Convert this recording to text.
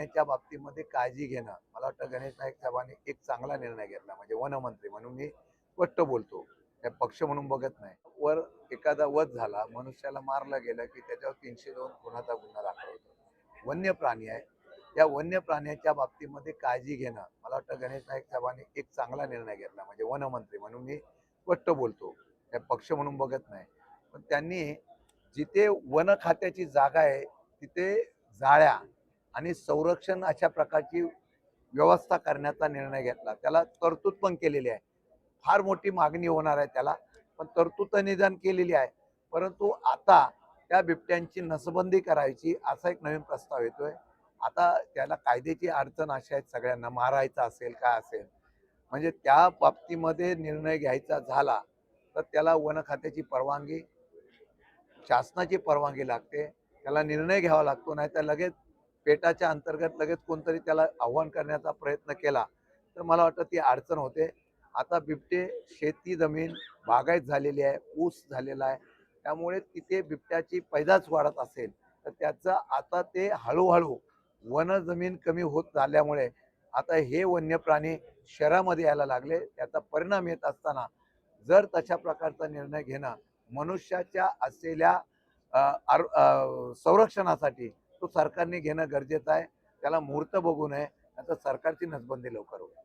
त्याच्या बाबतीमध्ये काळजी घेणं, मला वाटतं गणेश नाईक साहेबांनी एक चांगला निर्णय घेतला. म्हणजे वनमंत्री म्हणून मी स्पष्ट बोलतो, त्या पक्ष म्हणून बघत नाही. वर एखादा वध झाला, मनुष्याला मारलं गेलं की त्याच्यावर 302 खुनाचा गुन्हा दाखल होतो. वन्य प्राणी आहे, या वन्य प्राण्याच्या बाबतीमध्ये काळजी घेणं, मला वाटतं गणेश नाईक साहेबांनी एक चांगला निर्णय घेतला. म्हणजे वनमंत्री म्हणून मी स्पष्ट बोलतो, त्या पक्ष म्हणून बघत नाही. पण त्यांनी जिथे वन खात्याची जागा आहे तिथे जाळ्या आणि संरक्षण अशा प्रकारची व्यवस्था करण्याचा निर्णय घेतला. त्याला तरतूद पण केलेली आहे. फार मोठी मागणी होणार आहे त्याला, पण तरतूद निदान केलेली आहे. परंतु आता त्या बिबट्यांची नसबंदी करायची असा एक नवीन प्रस्ताव येतोय. आता त्याला कायद्याची अडचण अशी आहे, सगळ्यांना मारायचं असेल काय असेल, म्हणजे त्या बाबतीमध्ये निर्णय घ्यायचा झाला तर त्याला वन खात्याची परवानगी, शासनाची परवानगी लागते. त्याला निर्णय घ्यावा लागतो, नाही तर लगेच पेटाच्या अंतर्गत लगेच कोणतरी त्याला आव्हान करण्याचा प्रयत्न केला तर मला वाटतं ती अडचण होते. आता बिबटे शेती जमीन बागायत झालेली आहे, ऊस झालेला आहे, त्यामुळे तिथे बिबट्याची पैदास वाढत असेल तर त्याचं आता ते हळूहळू वन जमीन कमी होत झाल्यामुळे आता हे वन्य प्राणी शहरामध्ये यायला लागले. त्याचा परिणाम येत असताना जर तशा प्रकारचा निर्णय घेणं मनुष्याच्या असलेल्या संरक्षणासाठी तो सरकारने घेणं गरजेचं आहे. त्याला मुहूर्त बघू नये, आता सरकारची नसबंदी लवकर होईल.